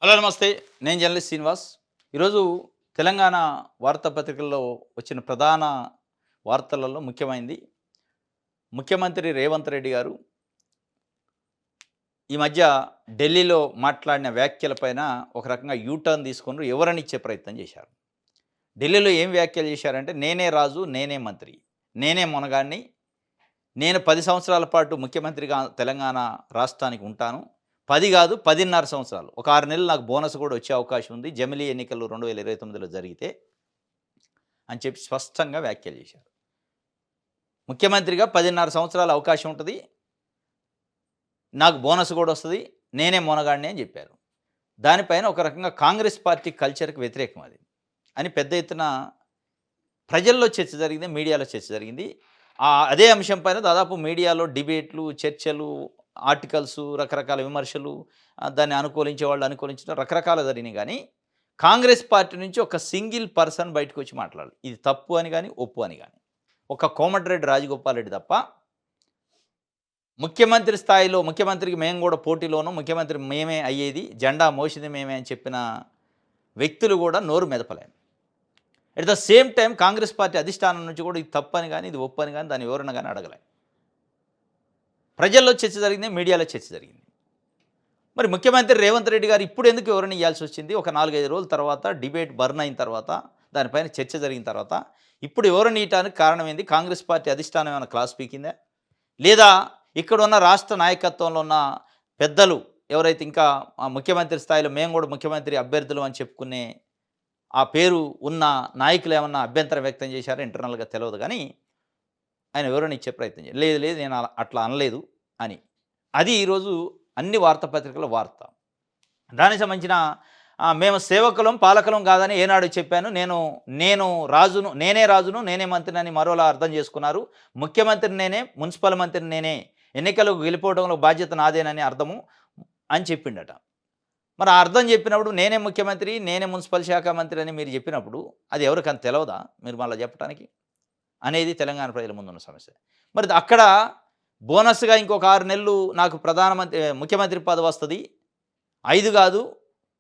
Hello నమస్తే. నేను journalist Srinivas. ఈరోజు తెలంగాణ వార్తాపత్రికల్లో వచ్చిన ప్రధాన వార్తలలో ముఖ్యమైనది ముఖ్యమంత్రి రేవంత్ రెడ్డి గారు ఈ మధ్య ఢిల్లీలో మాట్లాడిన వ్యాఖ్యలపైన ఒక రకంగా యూటర్న్ తీసుకొని వివరణ ఇచ్చే ప్రయత్నం చేశారు. ఢిల్లీలో ఏం వ్యాఖ్యలు చేశారంటే, నేనే రాజు, నేనే మంత్రి, నేనే మొనగాడిని, నేను 10 సంవత్సరాల పాటు ముఖ్యమంత్రిగా తెలంగాణ రాష్ట్రానికి ఉంటాను. 10 కాదు 10.5 సంవత్సరాలు. ఒక 6 నెలలు నాకు బోనస్ కూడా వచ్చే అవకాశం ఉంది. జమిలీ ఎన్నికలు 2029లో జరిగితే అని చెప్పి స్పష్టంగా వ్యాఖ్యలు చేశారు. ముఖ్యమంత్రిగా 10.5 సంవత్సరాల అవకాశం ఉంటది. నాకు బోనస్ కూడా వస్తది. నేనే మొనగాడిని అని చెప్పారు. దానిపైన ఒక రకంగా కాంగ్రెస్ పార్టీ కల్చర్‌కి వ్యతిరేకం అది అని పెద్ద ఎత్తున ప్రజల్లో చర్చ జరిగింది. మీడియాలో చర్చ జరిగింది. అదే అంశం పైన దాదాపు మీడియాలో డిబేట్లు, చర్చలు, ఆర్టికల్సు, రకరకాల విమర్శలు, దాన్ని అనుకూలించేవాళ్ళు అనుకూలించడం రకరకాలుగా జరిగినాయి గానీ, కాంగ్రెస్ పార్టీ నుంచి ఒక సింగిల్ పర్సన్ బయటకొచ్చి మాట్లాడాలి. ఇది తప్పు అని గాని, ఒప్పు అని గాని. ఒక కోమటిరెడ్డి రాజగోపాల్ రెడ్డి తప్ప, ముఖ్యమంత్రి స్థాయిలో ముఖ్యమంత్రికి మేము గూడా పోటీలో ఉన్నాం. ముఖ్యమంత్రి మేమే అయ్యేది. జెండా మోసింది మేమే అని చెప్పిన వ్యక్తులు గూడా నోరు మెదపలే. At the same time Congress party అధిష్టానం నుంచి కూడా ఇది తప్పని గాని, ఇది ఒప్పని గాని, దాని వివరణ గాని అడగలే. ప్రజల్లో చర్చ జరిగింది. మీడియాలో చర్చ జరిగింది. మరి ముఖ్యమంత్రి రేవంత్ రెడ్డి గారు ఇప్పుడు ఎందుకు వివరణ ఇయ్యాల్సొచ్చింది? ఒక 4, 5 రోజుల తర్వాత డిబేట్ బర్న్ అయిన తర్వాత, దానిపైన చర్చ జరిగిన తర్వాత, ఇప్పుడు వివరణ ఇయ్యటానికి కారణం ఏంది? కాంగ్రెస్ పార్టీ అధిష్టానం ఏమైనా క్లాస్ పీకిందా? లేదా ఇక్కడున్న రాష్ట్ర నాయకత్వంలో ఉన్న పెద్దలు ఎవరైతే ఇంకా ముఖ్యమంత్రి స్థాయిలో మేము కూడా ముఖ్యమంత్రి అభ్యర్థులు అని చెప్పుకునే ఆ పేరు ఉన్న నాయకులు ఏమన్నా అభ్యంతరం వ్యక్తం చేశారో ఇంటర్నల్‌గా తెలవదు గానీ, ఆయన వివరణ ఇచ్చే ప్రయత్నం చేయాలి. లేదు, లేదు నేను అట్లా అనలేదు అని. అది ఈరోజు అన్ని వార్తాపత్రికల వార్త. దానికి సంబంధించిన మేము సేవకులం, పాలకులం కాదని ఏనాడు చెప్పాను. నేను రాజును, నేనే రాజును, నేనే మంత్రినని మరోలా అర్థం చేసుకున్నారు. ముఖ్యమంత్రి నేనే, మున్సిపల్ మంత్రిని నేనే, ఎన్నికలకు గెలుపోవడంలో బాధ్యత నాదేనని అర్థము అని చెప్పిండట. మరి ఆ అర్థం చెప్పినప్పుడు నేనే ముఖ్యమంత్రి, నేనే మున్సిపల్ శాఖ మంత్రి అని మీరు చెప్పినప్పుడు అది ఎవరికైనా తెలవదా మీరు మళ్ళా చెప్పటానికి? అనేది తెలంగాణ ప్రజల ముందున్న సమస్య. మరి అక్కడ బోనస్‌గా ఇంకొక 6 నెలలు నాకు ముఖ్యమంత్రి పదవొస్తది. 5 గాదు,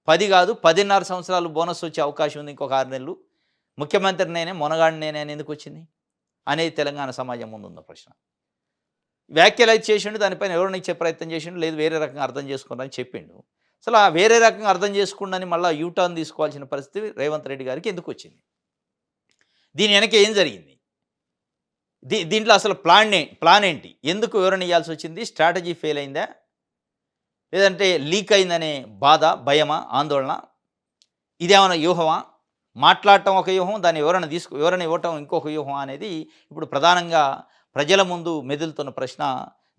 10 గాదు, 10.5 సంవత్సరాలు బోనస్ వచ్చే అవకాశం ఉంది ఇంకొక 6 నెలలు. ముఖ్యమంత్రి నేనే, మొనగాడిని నేనే అని ఎందుకొచ్చింది? అనేది తెలంగాణ సమాజం ముందున్న ప్రశ్న. వ్యాఖ్యలైతే చేసిండు. దానిపైన వివరణ ఇచ్చే ప్రయత్నం చేసిండు. లేదు వేరే రకంగా అర్థం చేసుకున్నారని చెప్పిండు. అసలు ఆ వేరే రకంగా అర్థం చేసుకుండని మళ్ళా యూ టర్న్ తీసుకోవాల్సిన పరిస్థితి రేవంత్ రెడ్డి గారికి ఎందుకొచ్చింది? దీని వెనక ఏం జరిగింది? దీంట్లో అసలు ప్లాన్ ఏంటి? ఎందుకు వివరణ ఇయ్యాల్సొచ్చింది? స్ట్రాటజీ ఫెయిల్ అయిందా? లేదంటే లీక్ అయిందనే బాధ, భయమా, ఆందోళన? ఇదేమన్నా వ్యూహమా? మాట్లాడటం ఒక వ్యూహం, దాని వివరణ ఇవ్వటం ఇంకొక వ్యూహమా అనేది ఇప్పుడు ప్రధానంగా ప్రజల ముందు మెదులుతున్న ప్రశ్న.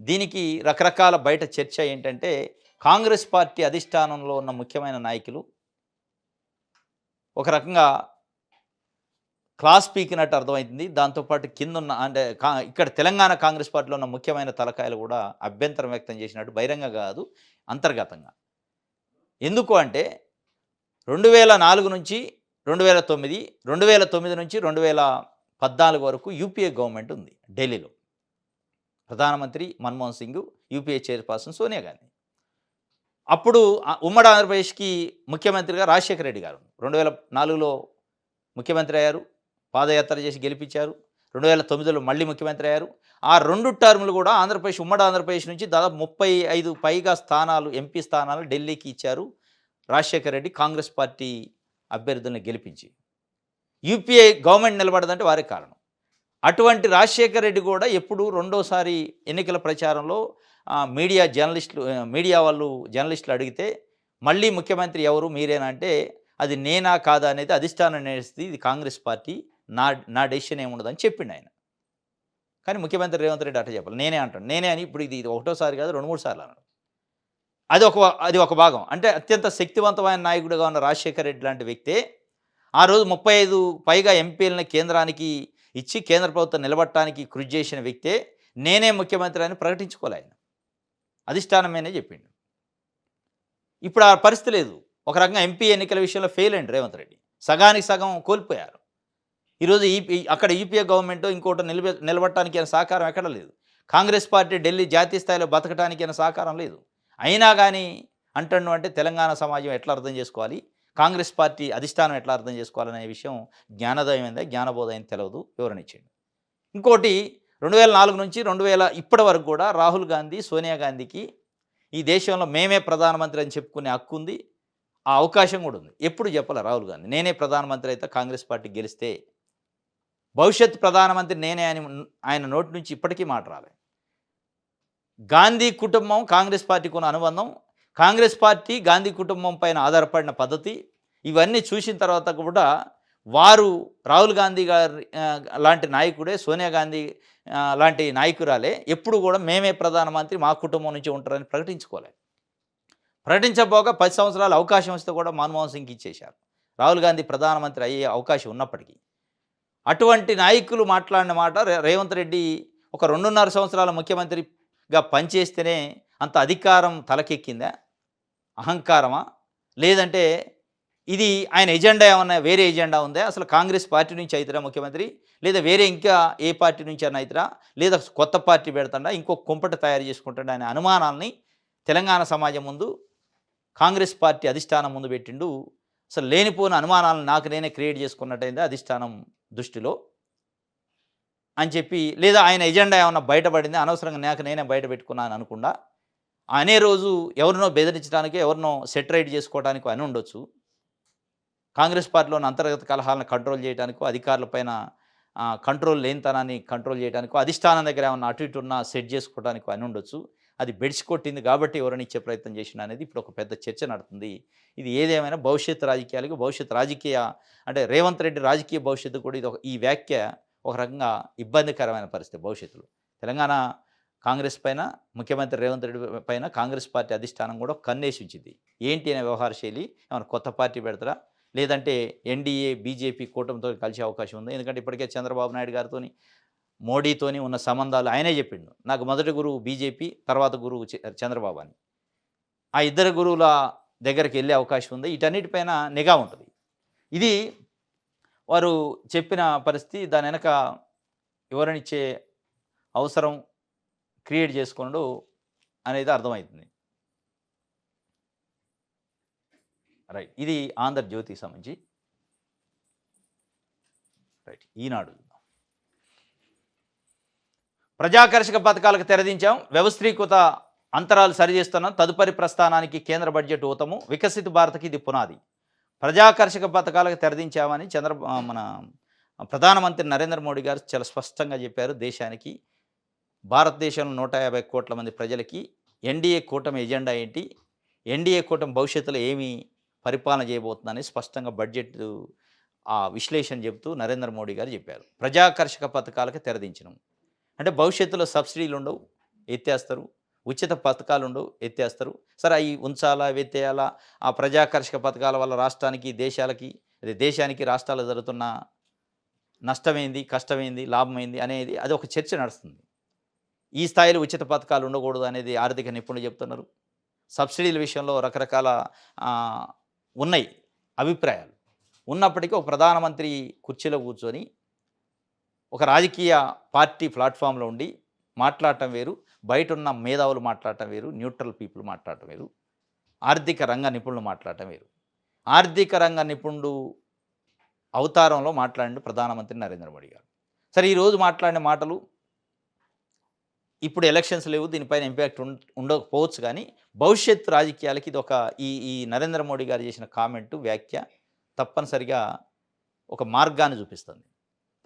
దీనికి రకరకాల బయట చర్చ ఏంటంటే, కాంగ్రెస్ పార్టీ అధిష్టానంలో ఉన్న ముఖ్యమైన నాయకులు ఒక రకంగా క్లాస్ పీకినట్టు అర్థమైంది. దాంతో పాటు కిందున్న అంటే ఇక్కడ తెలంగాణ కాంగ్రెస్ పార్టీలో ఉన్న ముఖ్యమైన తలకాయలు కూడా అభ్యంతరం వ్యక్తం చేసినట్టు బహిరంగంగా కాదు, అంతర్గతంగా. ఎందుకు అంటే 2004 నుంచి 2009, 2009 నుంచి 2014 వరకు యూపీఏ గవర్నమెంట్ ఉంది ఢిల్లీలో. ప్రధానమంత్రి మన్మోహన్ సింగ్, యూపీఏ చైర్పర్సన్ సోనియా గాంధీ. అప్పుడు ఉమ్మడి ఆంధ్రప్రదేశ్‌కి ముఖ్యమంత్రిగా రాజశేఖర రెడ్డి గారు 2004లో ముఖ్యమంత్రి అయ్యారు. పాదయాత్ర చేసి గెలిపించారు. 2009లో మళ్ళీ ముఖ్యమంత్రి అయ్యారు. ఆ 2 టర్ములు కూడా ఉమ్మడి ఆంధ్రప్రదేశ్ నుంచి దాదాపు 35 పైగా స్థానాలు, ఎంపీ స్థానాలు ఢిల్లీకి ఇచ్చారు రాజశేఖర రెడ్డి కాంగ్రెస్ పార్టీ అభ్యర్థులను గెలిపించి. యూపీఏ గవర్నమెంట్ నిలబడదంటే వారే కారణం. అటువంటి రాజశేఖర రెడ్డి కూడా ఎప్పుడు రెండోసారి ఎన్నికల ప్రచారంలో మీడియా వాళ్ళు జర్నలిస్టులు అడిగితే, మళ్ళీ ముఖ్యమంత్రి ఎవరు మీరేనా అంటే, అది నేనా కాదా అనేది అధిష్టానం నిర్ణయిస్తది. ఇది కాంగ్రెస్ పార్టీ. నా నా డెసిషన్ ఏముండదని చెప్పిండాయన. కానీ ముఖ్యమంత్రి రేవంత్ రెడ్డి అట్ట చెప్పాలి. నేనే అంటాడు. నేనే అని ఇప్పుడు ఇది ఒకటోసారి కాదు 2, 3 సార్లు అన్నాడు. అది ఒక భాగం. అంటే అత్యంత శక్తివంతమైన నాయకుడిగా ఉన్న రాజశేఖర రెడ్డి లాంటి వ్యక్తే, ఆ రోజు 35 పైగా ఎంపీలని కేంద్రానికి ఇచ్చి కేంద్ర ప్రభుత్వం నిలబడటానికి కృషి చేసిన వ్యక్తే, నేనే ముఖ్యమంత్రి అని ప్రకటించుకోలే ఆయన. అధిష్టానమేనే చెప్పిండు. ఇప్పుడు ఆ పరిస్థితి లేదు. ఒక రకంగా ఎంపీ ఎన్నికల విషయంలో ఫెయిల్ అయ్యిండు రేవంత్ రెడ్డి. సగానికి సగం కోల్పోయారు. ఈరోజు అక్కడ యూపీఏ గవర్నమెంట్ ఇంకోటి నిలబడటానికి అయిన సహకారం ఎక్కడ లేదు. కాంగ్రెస్ పార్టీ ఢిల్లీ జాతీయ స్థాయిలో బతకడానికి అయిన సహకారం లేదు. అయినా గానీ అంటన్ను అంటే తెలంగాణ సమాజం ఎట్లా అర్థం చేసుకోవాలి, కాంగ్రెస్ పార్టీ అధిష్టానం ఎట్లా అర్థం చేసుకోవాలనే విషయం జ్ఞానోదయమైందా, జ్ఞానబోధమైంది తెలవదు, వివరణ ఇచ్చిండు. ఇంకోటి 2004 నుంచి 2000 ఇప్పటి వరకు కూడా రాహుల్ గాంధీ, సోనియా గాంధీకి ఈ దేశంలో మేమే ప్రధానమంత్రి అని చెప్పుకునే హక్కు ఉంది. ఆ అవకాశం కూడా ఉంది. ఎప్పుడు చెప్పలే రాహుల్ గాంధీ. నేనే ప్రధానమంత్రి అయితే కాంగ్రెస్ పార్టీ గెలిస్తే భవిష్యత్ ప్రధానమంత్రి నేనే అని ఆయన నోటి నుంచి ఇప్పటికీ మాట రాలే. గాంధీ కుటుంబం కాంగ్రెస్ పార్టీకి ఉన్న అనుబంధం, కాంగ్రెస్ పార్టీ గాంధీ కుటుంబం పైన ఆధారపడిన పద్ధతి, ఇవన్నీ చూసిన తర్వాత కూడా వారు రాహుల్ గాంధీ గారి లాంటి నాయకుడే, సోనియా గాంధీ లాంటి నాయకురాలే ఎప్పుడు కూడా మేమే ప్రధానమంత్రి మా కుటుంబం నుంచి ఉంటారని ప్రకటించుకోలే. ప్రకటించబోగా 10 సంవత్సరాలు అవకాశం వస్తే కూడా మన్మోహన్ సింగ్కి ఇచ్చేశారు, రాహుల్ గాంధీ ప్రధానమంత్రి అయ్యే అవకాశం ఉన్నప్పటికీ. అటువంటి నాయకులు మాట్లాడిన మాట రేవంత్ రెడ్డి ఒక 2.5 సంవత్సరాల ముఖ్యమంత్రిగా పనిచేస్తేనే అంత అధికారం తలకెక్కిందా, అహంకారమా, లేదంటే ఇది ఆయన ఎజెండా ఏమన్నా వేరే ఎజెండా ఉందా, అసలు కాంగ్రెస్ పార్టీ నుంచి అవుతారా ముఖ్యమంత్రి, లేదా వేరే ఇంకా ఏ పార్టీ నుంచి అన్న అవుతారా, లేదా కొత్త పార్టీ పెడతాడా, ఇంకో కుంపట తయారు చేసుకుంటాడా అనే అనుమానాల్ని తెలంగాణ సమాజం ముందు, కాంగ్రెస్ పార్టీ అధిష్టానం ముందు పెట్టిండు. అసలు లేనిపోయిన అనుమానాలను నాకు నేనే క్రియేట్ చేసుకున్నట్టయిందా అధిష్టానం దృష్టిలో అని చెప్పి, లేదా ఆయన ఎజెండా ఏమన్నా బయటపడింది అనవసరంగా నాకు నేనే బయట పెట్టుకున్నాను అనకుండా అనే రోజు ఎవరినో బెదిరించడానికి, ఎవరినో సెటరైట్ చేసుకోవడానికి అని ఉండొచ్చు. కాంగ్రెస్ పార్టీలోని అంతర్గత కలహాలను కంట్రోల్ చేయడానికో, అధికారులపైన కంట్రోల్ లేనితనాన్ని కంట్రోల్ చేయడానికో, అధిష్టానం దగ్గర ఏమన్నా అటు ఇటు ఉన్నా సెట్ చేసుకోవడానికో అని ఉండొచ్చు. అది బెడిసి కొట్టింది కాబట్టి ఎవరైనా ఇచ్చే ప్రయత్నం చేసిన అనేది ఇప్పుడు ఒక పెద్ద చర్చ నడుతుంది. ఇది ఏదేమైనా భవిష్యత్తు రాజకీయాలకు, భవిష్యత్తు రాజకీయ అంటే రేవంత్ రెడ్డి రాజకీయ భవిష్యత్తు కూడా ఇది ఈ వ్యాఖ్య ఒక రకంగా ఇబ్బందికరమైన పరిస్థితి భవిష్యత్తులో. తెలంగాణ కాంగ్రెస్ పైన, ముఖ్యమంత్రి రేవంత్ రెడ్డి పైన కాంగ్రెస్ పార్టీ అధిష్టానం కూడా కన్నేసి ఉంచింది. ఏంటి అనే వ్యవహార శైలి, ఏమైనా కొత్త పార్టీ పెడతారా, లేదంటే ఎన్డీఏ, బీజేపీ కూటమితో కలిసే అవకాశం ఉంది. ఎందుకంటే ఇప్పటికే చంద్రబాబు నాయుడు గారితోని, మోడీతోని ఉన్న సంబంధాలు ఆయనే చెప్పిండు. నాకు మొదటి గురువు బీజేపీ, తర్వాత గురువు చంద్రబాబు అని. ఆ ఇద్దరు గురువుల దగ్గరికి వెళ్ళే అవకాశం ఉంది. వీటన్నిటిపైన నిఘా ఉంటుంది. ఇది వారు చెప్పిన పరిస్థితి, దాని వెనక వివరణ ఇచ్చే అవసరం క్రియేట్ చేసుకున్నాడు అనేది అర్థమవుతుంది. రైట్. ఇది ఆంధ్రజ్యోతికి సంబంధించి. రైట్. ఈనాడు ప్రజాకర్షక పథకాలకు తెరదించాం, వ్యవస్థీకృత అంతరాలు సరిచేస్తున్నాం, తదుపరి ప్రస్థానానికి కేంద్ర బడ్జెట్ ఊతము, వికసిత భారత్కి ఇది పునాది. ప్రజాకర్షక పథకాలకు తెరదించామని మన ప్రధానమంత్రి నరేంద్ర మోడీ గారు చాలా స్పష్టంగా చెప్పారు దేశానికి. భారతదేశంలో 150 కోట్ల మంది ప్రజలకి ఎన్డీఏ కూటమి ఎజెండా ఏంటి, ఎన్డీఏ కూటమి భవిష్యత్తులో ఏమి పరిపాలన చేయబోతుందని స్పష్టంగా బడ్జెట్ విశ్లేషణ చెబుతూ నరేంద్ర మోడీ గారు చెప్పారు. ప్రజాకర్షక పథకాలకు తెరదించడం అంటే భవిష్యత్తులో సబ్సిడీలు ఉండవు, ఎత్తేస్తారు, ఉచిత పథకాలు ఉండవు, ఎత్తేస్తారు. సరే అవి ఉంచాలా, ఎత్తేయాలా, ఆ ప్రజాకర్షక పథకాల వల్ల రాష్ట్రానికి, దేశానికి రాష్ట్రాలకు జరుగుతున్న నష్టమైంది, కష్టమైంది, లాభమైంది అనేది అది ఒక చర్చ నడుస్తుంది. ఈ స్థాయిలో ఉచిత పథకాలు ఉండకూడదు అనేది ఆర్థిక నిపుణులు చెప్తున్నారు. సబ్సిడీల విషయంలో రకరకాల ఉన్నాయి అభిప్రాయాలు. ఉన్నప్పటికీ ఒక ప్రధానమంత్రి కుర్చీలో కూర్చొని ఒక రాజకీయ పార్టీ ప్లాట్ఫామ్లో ఉండి మాట్లాడటం వేరు, బయట ఉన్న మేధావులు మాట్లాడటం వేరు, న్యూట్రల్ పీపుల్ మాట్లాడటం వేరు, ఆర్థిక రంగ నిపుణులు మాట్లాడటం వేరు. ఆర్థిక రంగ నిపుణుడు అవతారంలో మాట్లాడిన ప్రధానమంత్రి నరేంద్ర మోడీ గారు. సరే ఈరోజు మాట్లాడిన మాటలు, ఇప్పుడు ఎలక్షన్స్ లేవు, దీనిపైన ఇంపాక్ట్ ఉండకపోవచ్చు, కానీ భవిష్యత్ రాజకీయాలకి ఇది ఒక ఈ నరేంద్ర మోడీ గారు చేసిన కామెంటు, వ్యాఖ్య తప్పనిసరిగా ఒక మార్గాన్ని చూపిస్తుంది.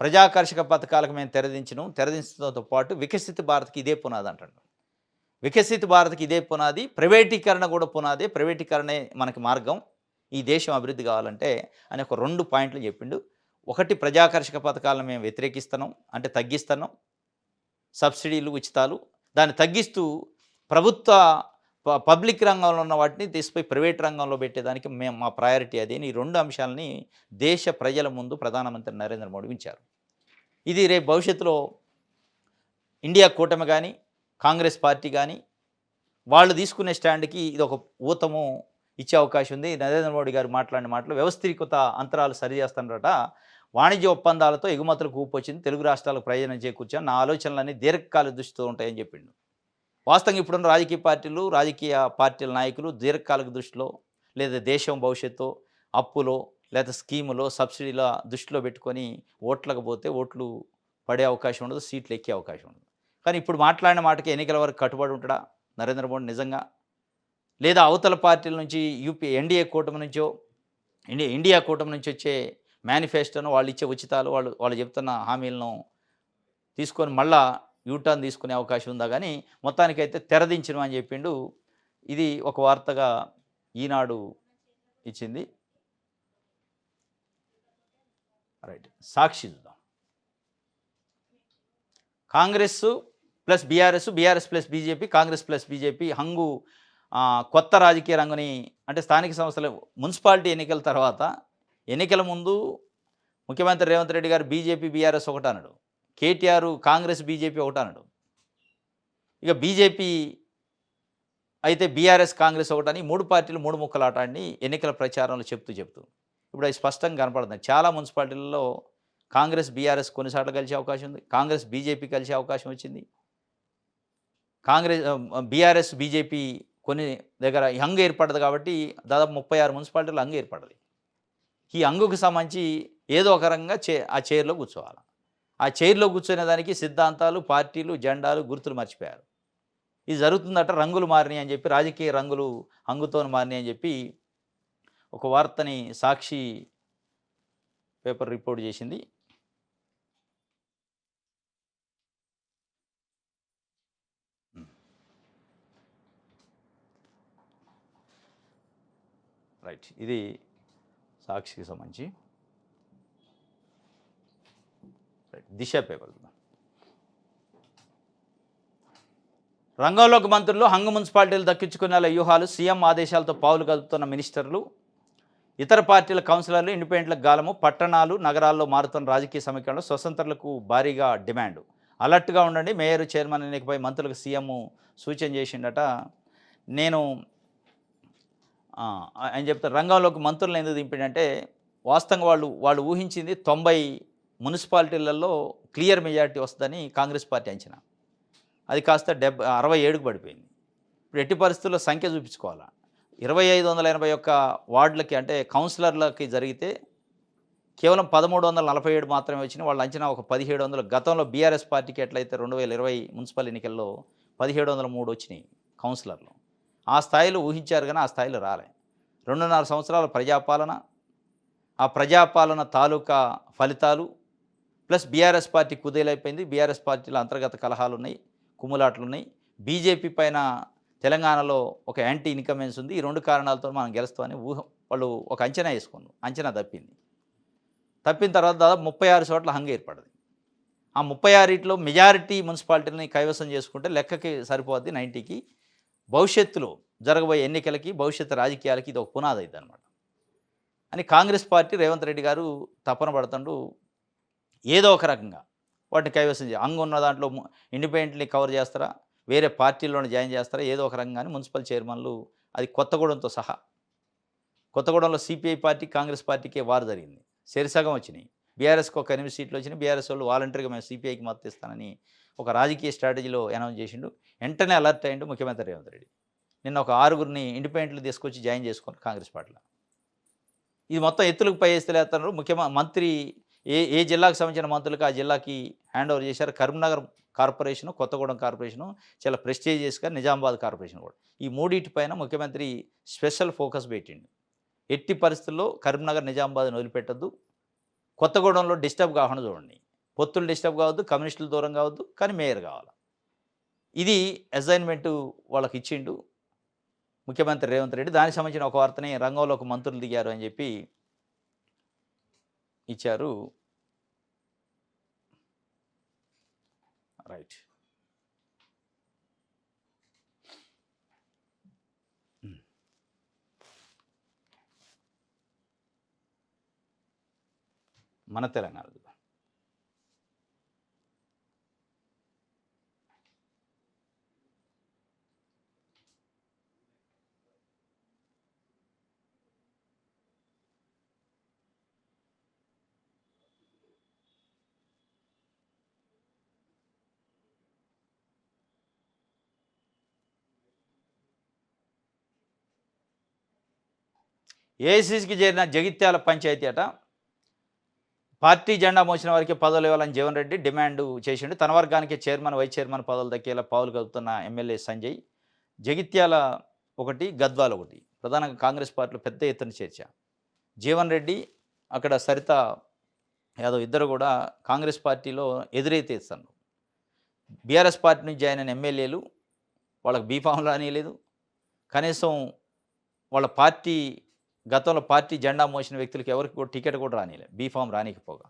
ప్రజాకర్షక పథకాలకు మేము తెరదించడంతో పాటు వికసిత భారత్కి ఇదే పునాది అంటాడు. వికసిత భారత్కి ఇదే పునాది, ప్రైవేటీకరణ కూడా పునాది, ప్రైవేటీకరణే మనకి మార్గం ఈ దేశం అభివృద్ధి కావాలంటే అని ఒక 2 పాయింట్లు చెప్పిండు. ఒకటి, ప్రజాకర్షక పథకాలను మేము వ్యతిరేకిస్తున్నాం, అంటే తగ్గిస్తున్నాం, సబ్సిడీలు, ఉచితాలు దాన్ని తగ్గిస్తూ ప్రభుత్వ పబ్లిక్ రంగంలో ఉన్న వాటిని తీసిపోయి ప్రైవేట్ రంగంలో పెట్టేదానికి మేము మా ప్రయారిటీ అది. ఈ 2 అంశాలని దేశ ప్రజల ముందు ప్రధానమంత్రి నరేంద్ర మోడీ ఉంచారు. ఇది రేపు భవిష్యత్తులో ఇండియా కూటమి కానీ, కాంగ్రెస్ పార్టీ కానీ వాళ్ళు తీసుకునే స్టాండ్కి ఇది ఒక ఊతము ఇచ్చే అవకాశం ఉంది. నరేంద్ర మోడీ గారు మాట్లాడిన మాటలు వ్యవస్థీకృత అంతరాలు సరిచేస్తారట, వాణిజ్య ఒప్పందాలతో ఎగుమతులకు ఊపొచ్చింది, తెలుగు రాష్ట్రాలకు ప్రయోజనం చేకూర్చాను, నా ఆలోచనలన్నీ దీర్ఘకాల దృష్టితో ఉంటాయని చెప్పిండు. వాస్తవంగా ఇప్పుడున్న రాజకీయ పార్టీలు, రాజకీయ పార్టీల నాయకులు దీర్ఘకాలిక దృష్టిలో లేదా దేశం భవిష్యత్తు, అప్పులో లేదా స్కీములో, సబ్సిడీల దృష్టిలో పెట్టుకొని ఓట్లకు పోతే ఓట్లు పడే అవకాశం ఉండదు. సీట్లు ఎక్కే అవకాశం ఉండదు. కానీ ఇప్పుడు మాట్లాడిన మాటకి ఎన్నికల వరకు కట్టుబడి ఉంటాడా నరేంద్ర మోడీ నిజంగా? లేదా అవతల పార్టీల నుంచి ఎన్డీఏ కూటమి నుంచో, ఇండియా కూటమి నుంచి వచ్చే మేనిఫెస్టోను, వాళ్ళు ఇచ్చే ఉచితాలు, వాళ్ళు చెప్తున్న హామీలను తీసుకొని మళ్ళా యూటర్న్ తీసుకునే అవకాశం ఉందా గానీ, మొత్తానికైతే తెరదించినం అని చెప్పిండు. ఇది ఒక వార్తగా ఈనాడు ఇచ్చింది. రైట్. సాక్షి చూద్దాం. Congress plus BRS, BRS plus BJP, Congress plus BJP హంగు కొత్త రాజకీయ రంగుని అంటే స్థానిక సంస్థల మున్సిపాలిటీ ఎన్నికల తర్వాత, ఎన్నికల ముందు ముఖ్యమంత్రి రేవంత్ రెడ్డి గారు బీజేపీ, బీఆర్ఎస్ ఒకటన్నాడు. కేటీఆర్ కాంగ్రెస్, బీజేపీ ఒకటన్నాడు. ఇక బీజేపీ అయితే బీఆర్ఎస్, కాంగ్రెస్ ఒకటని 3 పార్టీలు 3 ముక్కలాట ఆడి ఎన్నికల ప్రచారంలో చెప్తూ ఇప్పుడు అవి స్పష్టంగా కనపడుతుంది. చాలా మున్సిపాలిటీలలో కాంగ్రెస్, బీఆర్ఎస్ కొన్నిసార్లు కలిసే అవకాశం ఉంది. కాంగ్రెస్, బీజేపీ కలిసే అవకాశం వచ్చింది. బీఆర్ఎస్, బీజేపీ కొన్ని దగ్గర ఈ హంగు ఏర్పడ్డది కాబట్టి దాదాపు 36 మున్సిపాలిటీలో హంగు ఏర్పడ్డది. ఈ హంగుకు సంబంధించి ఏదో ఒక రకంగా ఆ చైర్‌లో కూర్చోవాలి. ఆ చైర్‌లో కూర్చునే దానికి సిద్ధాంతాలు, పార్టీలు, జెండాలు, గుర్తులు మర్చిపోయారు. ఇది జరుగుతుందట, రంగులు మారినాయి అని చెప్పి, రాజకీయ రంగులు హంగుతోని మారినాయి అని చెప్పి ఒక వార్తని సాక్షి పేపర్ రిపోర్ట్ చేసింది. రైట్. ఇది సాక్షికి సంబంధించి. రైట్. దిశ పేపర్ చూద్దాం. రంగంలోకి మంత్రులు, హంగు మున్సిపాలిటీలు దక్కించుకునేలా వ్యూహాలు, సీఎం ఆదేశాలతో పావులు కదుపుతున్న మినిస్టర్లు, ఇతర పార్టీల కౌన్సిలర్లు, ఇండిపెండెంట్లకు గాలము, పట్టణాలు, నగరాల్లో మారుతున్న రాజకీయ సమీకరణలో స్వతంత్రులకు భారీగా డిమాండ్. అలర్ట్గా ఉండండి, మేయర్, చైర్మన్ ఎన్నికపై మంత్రులకు సీఎం సూచన చేసిండట. నేను ఆయన చెప్తారు రంగంలోకి మంత్రులను ఎందుకు దింపిండంటే, వాస్తవంగా వాళ్ళు ఊహించింది 90 మున్సిపాలిటీలలో క్లియర్ మెజారిటీ వస్తుందని కాంగ్రెస్ పార్టీ అంచనా. అది కాస్త 67కు పడిపోయింది. ఇప్పుడు ఎట్టి పరిస్థితుల్లో సంఖ్య చూపించుకోవాలా. 2581 వార్డులకి అంటే కౌన్సిలర్లకి జరిగితే కేవలం 1347 మాత్రమే వచ్చినాయి. వాళ్ళ అంచనా ఒక 1700. గతంలో బీఆర్ఎస్ పార్టీకి ఎట్లయితే 2020 మున్సిపల్ ఎన్నికల్లో 1703 వచ్చినాయి కౌన్సిలర్లు. ఆ స్థాయిలో ఊహించారు కానీ ఆ స్థాయిలో రాలే. 2.5 సంవత్సరాల ప్రజాపాలన, ఆ ప్రజాపాలన తాలూకా ఫలితాలు ప్లస్ బీఆర్ఎస్ పార్టీ కుదేలైపోయింది. బీఆర్ఎస్ పార్టీలో అంతర్గత కలహాలున్నాయి, కుమ్ములాట్లున్నాయి. బీజేపీ పైన తెలంగాణలో ఒక యాంటీ ఇన్కమెన్స్ ఉంది. ఈ 2 కారణాలతో మనం గెలుస్తామని వాళ్ళు ఒక అంచనా వేసుకున్నారు. అంచనా తప్పిన తర్వాత దాదాపు 36 చోట్ల హంగు ఏర్పడింది. ఆ 36లో మెజారిటీ మున్సిపాలిటీలని కైవసం చేసుకుంటే లెక్కకి సరిపోద్ది 90కి. భవిష్యత్తులో జరగబోయే ఎన్నికలకి, భవిష్యత్తు రాజకీయాలకి ఇది ఒక పునాది అయిద్దనమాట అని కాంగ్రెస్ పార్టీ రేవంత్ రెడ్డి గారు తపన పడుతుండు. ఏదో ఒక రకంగా వాటిని కైవసం హంగు ఉన్న దాంట్లో ఇండిపెండెంట్‌ని కవర్ చేస్తారా, వేరే పార్టీల్లోనే జాయిన్ చేస్తారా, ఏదో ఒక రకంగానే మున్సిపల్ చైర్మన్లు, అది కొత్తగూడెంతో సహా. కొత్తగూడెంలో సిపిఐ పార్టీ, కాంగ్రెస్ పార్టీకే వార్ జరిగింది. చెరిసగం వచ్చినాయి. బీఆర్ఎస్‌కి ఒక 8 సీట్లు వచ్చినాయి. బీఆర్ఎస్ వాళ్ళు వాలంటరీగా మేము సిపిఐకి మద్దతు ఇస్తానని ఒక రాజకీయ స్ట్రాటజీలో అనౌన్స్ చేసిండు. వెంటనే అలర్ట్ అయ్యిండు ముఖ్యమంత్రి రేవంత్ రెడ్డి. నిన్న ఒక 6గురిని ఇండిపెండెంట్లు తీసుకొచ్చి జాయిన్ చేసుకున్నారు కాంగ్రెస్ పార్టీలో. ఇది మొత్తం ఎత్తులకు పై ఎత్తులేస్తున్నారు. మంత్రి ఏ ఏ జిల్లాకు సంబంధించిన మంత్రులకు ఆ జిల్లాకి హ్యాండ్ ఓవర్ చేశారు. కరీంనగర్ కార్పొరేషను, కొత్తగూడెం కార్పొరేషను చాలా ప్రెస్టీజియస్‌గా, నిజామాబాద్ కార్పొరేషన్ కూడా. ఈ మూడిటిపైన ముఖ్యమంత్రి స్పెషల్ ఫోకస్ పెట్టిండు. ఎట్టి పరిస్థితుల్లో కరీంనగర్, నిజామాబాద్‌ని వదిలిపెట్టొద్దు. కొత్తగూడెంలో డిస్టర్బ్ కాకుండా చూడండి. పొత్తులు డిస్టర్బ్ కావద్దు, కమ్యూనిస్టులు దూరం కావద్దు, కానీ మేయర్ కావాలి. ఇది అసైన్‌మెంటు వాళ్ళకి ఇచ్చిండు ముఖ్యమంత్రి రేవంత్ రెడ్డి. దానికి సంబంధించిన ఒక వార్తని రంగంలోకి మంత్రులు దిగారు అని చెప్పి ఇచ్చారు. రైట్. మన తెలంగాణ ఏఐసీసీకి చేరిన జగిత్యాల పంచాయతీ అట పార్టీ జెండా మోసిన వారికి పదవులు ఇవ్వాలని జీవన్ రెడ్డి డిమాండ్ చేసిండు. తన వర్గానికి చైర్మన్, వైస్ చైర్మన్ పదవులు దక్కేలా పావులు కదుపుతున్న ఎమ్మెల్యే సంజయ్. జగిత్యాల ఒకటి, గద్వాల ఒకటి. ప్రధానంగా కాంగ్రెస్ పార్టీలో పెద్ద ఎత్తున చర్చ. జీవన్ రెడ్డి, అక్కడ సరిత యాదవ్ ఇద్దరు కూడా కాంగ్రెస్ పార్టీలో ఎదురైతే ఇస్తారు. బీఆర్ఎస్ పార్టీ నుంచి జాయిన్ అయిన ఎమ్మెల్యేలు వాళ్ళకి బీఫామ్ రానియలేదు. కనీసం వాళ్ళ పార్టీ గతంలో పార్టీ జెండా మోసిన వ్యక్తులకి ఎవరికి కూడా టికెట్ కూడా రానియలేదు, బీఫామ్ రానికపోగా.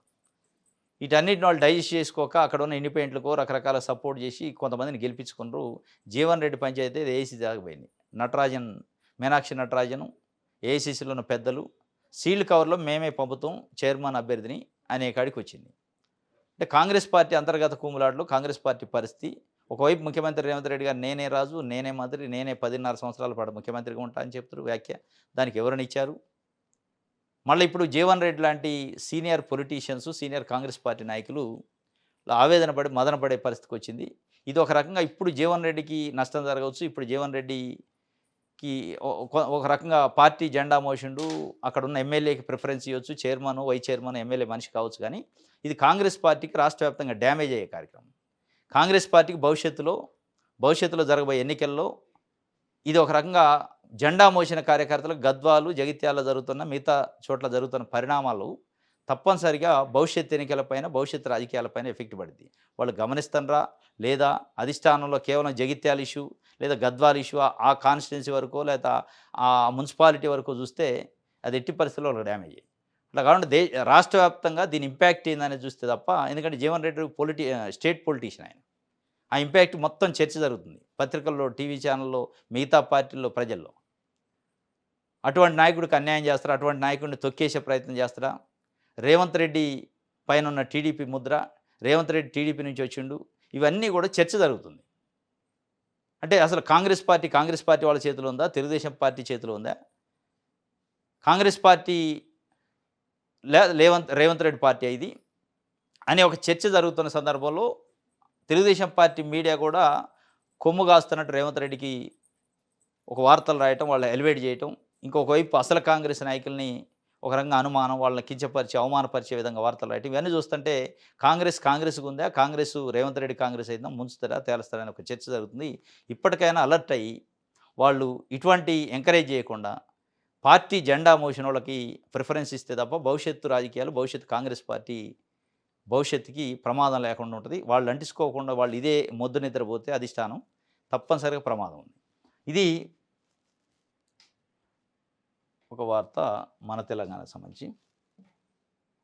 వీటన్నిటిని వాళ్ళు డైజెస్ట్ చేసుకోక అక్కడ ఉన్న ఇండిపెండెంట్లకు రకరకాల సపోర్ట్ చేసి కొంతమందిని గెలిపించుకున్నారు. జీవన్ రెడ్డి పంచాయతీ ఏఐసీ దాకపోయింది. నటరాజన్, మీనాక్షి నటరాజను, ఏఐసీసీలో ఉన్న పెద్దలు సీల్డ్ కవర్లో మేమే పంపుతాం చైర్మన్ అభ్యర్థిని అనే కాడికి వచ్చింది. అంటే కాంగ్రెస్ పార్టీ అంతర్గత కుమ్ములాటలో కాంగ్రెస్ పార్టీ పరిస్థితి. ఒకవైపు ముఖ్యమంత్రి రేవంత్ రెడ్డి గారు నేనే రాజు, నేనే మంత్రి, నేనే 10.5 సంవత్సరాల పాటు ముఖ్యమంత్రిగా ఉంటా అని చెప్తారు వ్యాఖ్య. దానికి ఎవరిని ఇచ్చారు? మళ్ళీ ఇప్పుడు జీవన్ రెడ్డి లాంటి senior politicians, senior Congress party నాయకులు ఆవేదన పడి మదన పడే పరిస్థితికి వచ్చింది. ఇది ఒక రకంగా ఇప్పుడు జీవన్ రెడ్డికి నష్టం జరగవచ్చు. ఇప్పుడు జీవన్ రెడ్డికి ఒక రకంగా పార్టీ జెండా మోసిండు, అక్కడ ఉన్న ఎమ్మెల్యేకి ప్రిఫరెన్స్ ఇవ్వచ్చు, చైర్మన్, వైస్ చైర్మన్, ఎమ్మెల్యే మనిషి కావచ్చు. కానీ ఇది కాంగ్రెస్ పార్టీకి రాష్ట్ర వ్యాప్తంగా డ్యామేజ్ అయ్యే కార్యక్రమం. కాంగ్రెస్ పార్టీకి భవిష్యత్తులో జరగబోయే ఎన్నికల్లో ఇది ఒక రకంగా జెండా మోసిన కార్యకర్తలు గద్వాలు, జగిత్యాలలో జరుగుతున్న మిగతా చోట్ల జరుగుతున్న పరిణామాలు తప్పనిసరిగా భవిష్యత్ ఎన్నికలపైన, భవిష్యత్ రాజకీయాలపైన ఎఫెక్ట్ పడుద్ది. వాళ్ళు గమనిస్తారా లేదా? అధిష్టానంలో కేవలం జగిత్యాల ఇష్యూ లేదా గద్వాల ఇష్యూ ఆ కాన్స్టిట్యున్సీ వరకు లేదా ఆ మున్సిపాలిటీ వరకు చూస్తే అది ఎట్టి పరిస్థితుల్లో వాళ్ళకి డ్యామేజ్ అయ్యి. అట్లా కాబట్టి రాష్ట్ర వ్యాప్తంగా దీని ఇంపాక్ట్ ఏందనేది చూస్తే తప్ప, ఎందుకంటే జీవన్ రెడ్డి స్టేట్ పొలిటీషియన్ ఆయన. ఆ ఇంపాక్ట్ మొత్తం చర్చ జరుగుతుంది పత్రికల్లో, టీవీ ఛానల్లో, మిగతా పార్టీల్లో, ప్రజల్లో. అటువంటి నాయకుడికి అన్యాయం చేస్తారా? అటువంటి నాయకుడిని తొక్కేసే ప్రయత్నం చేస్తారా? రేవంత్ రెడ్డి పైన ఉన్న టీడీపీ ముద్ర, రేవంత్ రెడ్డి టీడీపీ నుంచి వచ్చిండు, ఇవన్నీ కూడా చర్చ జరుగుతుంది. అంటే అసలు కాంగ్రెస్ పార్టీ వాళ్ళ చేతిలో ఉందా? తెలుగుదేశం పార్టీ చేతిలో ఉందా? కాంగ్రెస్ పార్టీ రేవంత్ రెడ్డి పార్టీ ఇది అనే ఒక చర్చ జరుగుతున్న సందర్భంలో తెలుగుదేశం పార్టీ మీడియా కూడా కొమ్ము కాస్తున్నట్టు రేవంత్ రెడ్డికి ఒక వార్తలు రాయటం, వాళ్ళని ఎలివేట్ చేయటం, ఇంకొక వైపు అసలు కాంగ్రెస్ నాయకుల్ని ఒక రకంగా అనుమానం, వాళ్ళని కించపరిచి అవమానపరిచే విధంగా వార్తలు రాయటం, ఇవన్నీ చూస్తుంటే కాంగ్రెస్కి ఉందా? రేవంత్ రెడ్డి కాంగ్రెస్ అయినా ముంచుతారా, తేలుస్తారా అని ఒక చర్చ జరుగుతుంది. ఇప్పటికైనా అలర్ట్ అయ్యి వాళ్ళు ఇటువంటి ఎంకరేజ్ చేయకుండా పార్టీ జెండా మోసిన వాళ్ళకి ప్రిఫరెన్స్ ఇస్తే తప్ప భవిష్యత్తు కాంగ్రెస్ పార్టీ భవిష్యత్తుకి ప్రమాదం లేకుండా ఉంటుంది. వాళ్ళు అంటించుకోకుండా వాళ్ళు ఇదే మొద్దు నిద్రపోతే అధిష్టానం తప్పనిసరిగా ప్రమాదం ఉంది. ఇది ఒక వార్త మన తెలంగాణకు సంబంధించి.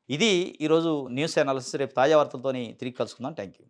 ఇది ఈరోజు న్యూస్ అనాలిసిస్. రేపు తాజా వార్తలతోని తిరిగి కలుసుకుందాం. Thank you.